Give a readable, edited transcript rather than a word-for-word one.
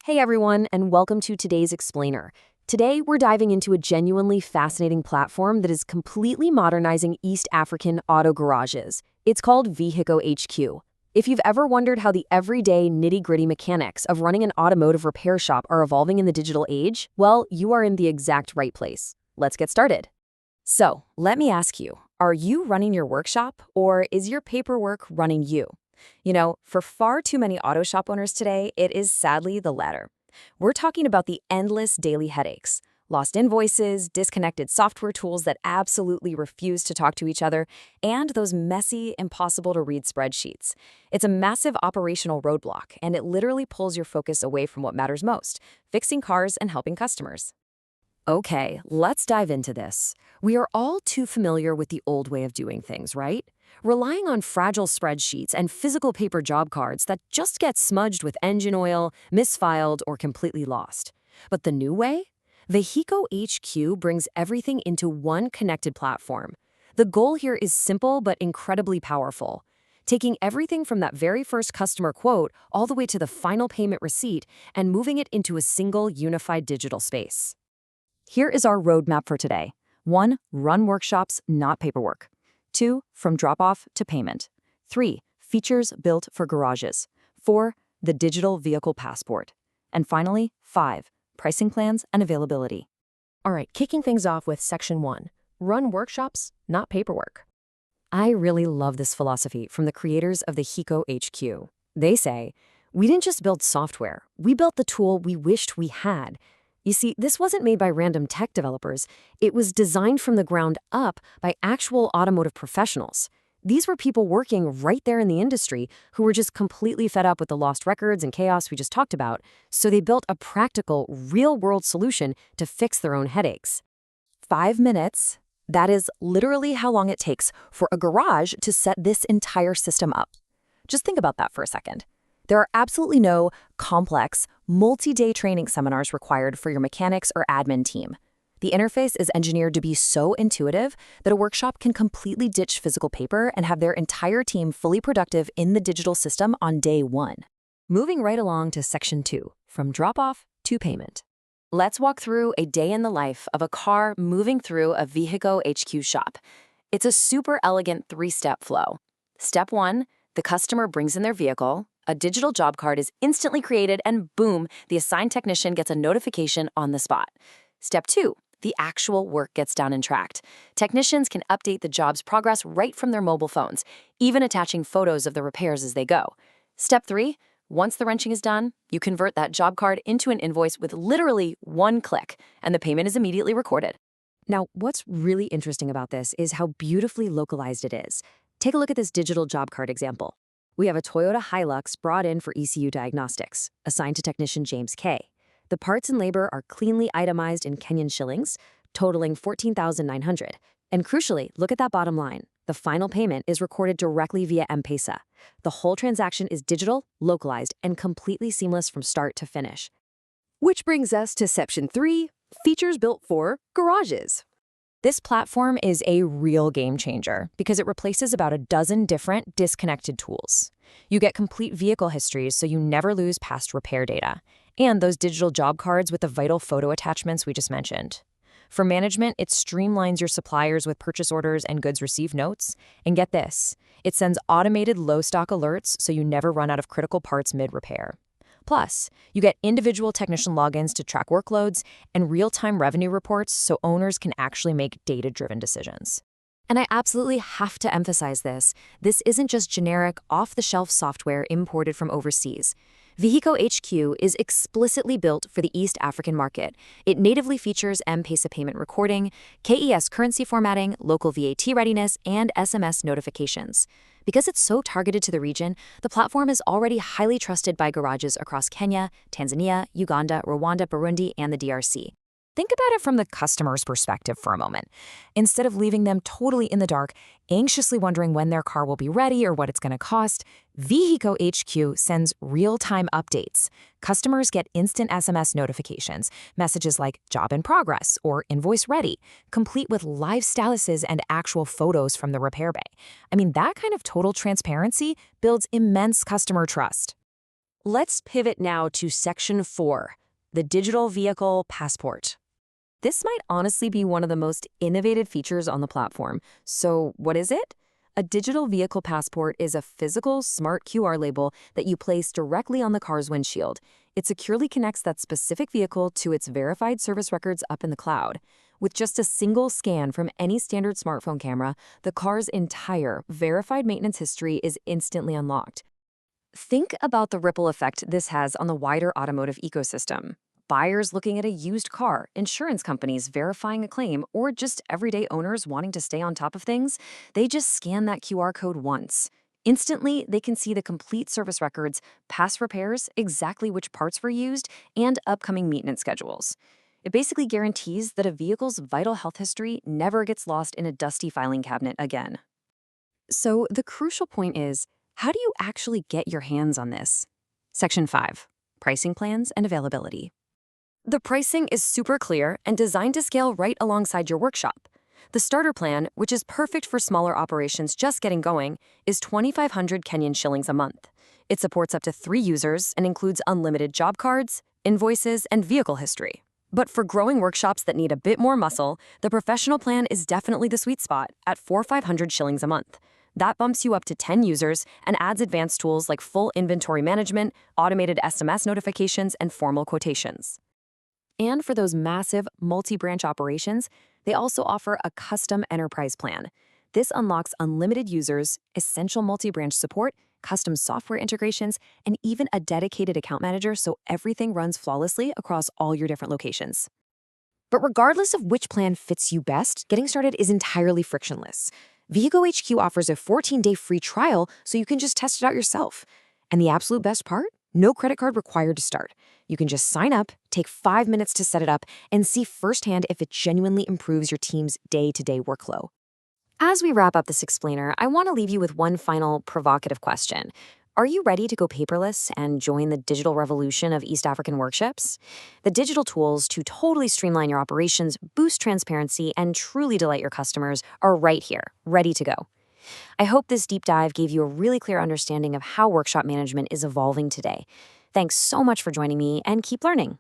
Hey everyone, and welcome to today's Explainer. Today, we're diving into a genuinely fascinating platform that is completely modernizing East African auto garages. It's called VehikoHQ. If you've ever wondered how the everyday nitty-gritty mechanics of running an automotive repair shop are evolving in the digital age, well, you are in the exact right place. Let's get started. So, let me ask you, are you running your workshop, or is your paperwork running you? For far too many auto shop owners today, it is sadly the latter. We're talking about the endless daily headaches, lost invoices, disconnected software tools that absolutely refuse to talk to each other, and those messy, impossible-to-read spreadsheets. It's a massive operational roadblock, and it literally pulls your focus away from what matters most, fixing cars and helping customers. Okay, let's dive into this. We are all too familiar with the old way of doing things, right? Relying on fragile spreadsheets and physical paper job cards that just get smudged with engine oil, misfiled, or completely lost. But the new way? VehikoHQ brings everything into one connected platform. The goal here is simple but incredibly powerful. Taking everything from that very first customer quote all the way to the final payment receipt and moving it into a single unified digital space. Here is our roadmap for today. 1. Run workshops, not paperwork. 2. From drop-off to payment. 3. Features built for garages. 4. The digital vehicle passport. And finally, 5. Pricing plans and availability. All right, kicking things off with Section 1. Run workshops, not paperwork. I really love this philosophy from the creators of the VehikoHQ. They say, we didn't just build software, we built the tool we wished we had. You see, this wasn't made by random tech developers. It was designed from the ground up by actual automotive professionals. These were people working right there in the industry who were just completely fed up with the lost records and chaos we just talked about, so they built a practical, real-world solution to fix their own headaches. 5 minutes, that is literally how long it takes for a garage to set this entire system up. Just think about that for a second. There are absolutely no complex, multi-day training seminars required for your mechanics or admin team. The interface is engineered to be so intuitive that a workshop can completely ditch physical paper and have their entire team fully productive in the digital system on day 1. Moving right along to Section 2, from drop-off to payment. Let's walk through a day in the life of a car moving through a VehikoHQ shop. It's a super elegant 3-step flow. Step 1, the customer brings in their vehicle. A digital job card is instantly created and boom, the assigned technician gets a notification on the spot. Step 2, the actual work gets done and tracked. Technicians can update the job's progress right from their mobile phones, even attaching photos of the repairs as they go. Step 3, once the wrenching is done, you convert that job card into an invoice with literally 1 click, and the payment is immediately recorded. Now, what's really interesting about this is how beautifully localized it is. Take a look at this digital job card example. We have a Toyota Hilux brought in for ECU diagnostics, assigned to technician James K. The parts and labor are cleanly itemized in Kenyan shillings, totaling 14,900. And crucially, look at that bottom line. The final payment is recorded directly via M-PESA. The whole transaction is digital, localized, and completely seamless from start to finish. Which brings us to Section 3, features built for garages. This platform is a real game changer because it replaces about a dozen different disconnected tools. You get complete vehicle histories so you never lose past repair data, and those digital job cards with the vital photo attachments we just mentioned. For management, it streamlines your suppliers with purchase orders and goods received notes. And get this, it sends automated low stock alerts so you never run out of critical parts mid-repair. Plus, you get individual technician logins to track workloads and real-time revenue reports so owners can actually make data-driven decisions. And I absolutely have to emphasize this. This isn't just generic, off-the-shelf software imported from overseas. VehikoHQ is explicitly built for the East African market. It natively features M-PESA payment recording, KES currency formatting, local VAT readiness, and SMS notifications. Because it's so targeted to the region, the platform is already highly trusted by garages across Kenya, Tanzania, Uganda, Rwanda, Burundi, and the DRC. Think about it from the customer's perspective for a moment. Instead of leaving them totally in the dark, anxiously wondering when their car will be ready or what it's going to cost, VehikoHQ sends real-time updates. Customers get instant SMS notifications, messages like job in progress or invoice ready, complete with live statuses and actual photos from the repair bay. I mean, that kind of total transparency builds immense customer trust. Let's pivot now to Section 4, the Digital Vehicle Passport. This might honestly be one of the most innovative features on the platform. So what is it? A digital vehicle passport is a physical, smart QR label that you place directly on the car's windshield. It securely connects that specific vehicle to its verified service records up in the cloud. With just a single scan from any standard smartphone camera, the car's entire verified maintenance history is instantly unlocked. Think about the ripple effect this has on the wider automotive ecosystem. Buyers looking at a used car, insurance companies verifying a claim, or just everyday owners wanting to stay on top of things, they just scan that QR code once. Instantly, they can see the complete service records, past repairs, exactly which parts were used, and upcoming maintenance schedules. It basically guarantees that a vehicle's vital health history never gets lost in a dusty filing cabinet again. So the crucial point is, how do you actually get your hands on this? Section 5, Pricing Plans and Availability. The pricing is super clear and designed to scale right alongside your workshop. The starter plan, which is perfect for smaller operations just getting going, is 2,500 Kenyan shillings a month. It supports up to 3 users and includes unlimited job cards, invoices, and vehicle history. But for growing workshops that need a bit more muscle, the professional plan is definitely the sweet spot at 4,500 shillings a month. That bumps you up to 10 users and adds advanced tools like full inventory management, automated SMS notifications, and formal quotations. And for those massive, multi-branch operations, they also offer a custom enterprise plan. This unlocks unlimited users, essential multi-branch support, custom software integrations, and even a dedicated account manager so everything runs flawlessly across all your different locations. But regardless of which plan fits you best, getting started is entirely frictionless. VehikoHQ offers a 14-day free trial so you can just test it out yourself. And the absolute best part? No credit card required to start. You can just sign up, take 5 minutes to set it up, and see firsthand if it genuinely improves your team's day-to-day workflow. As we wrap up this explainer, I want to leave you with one final provocative question. Are you ready to go paperless and join the digital revolution of East African workshops? The digital tools to totally streamline your operations, boost transparency, and truly delight your customers are right here, ready to go. I hope this deep dive gave you a really clear understanding of how workshop management is evolving today. Thanks so much for joining me, and keep learning.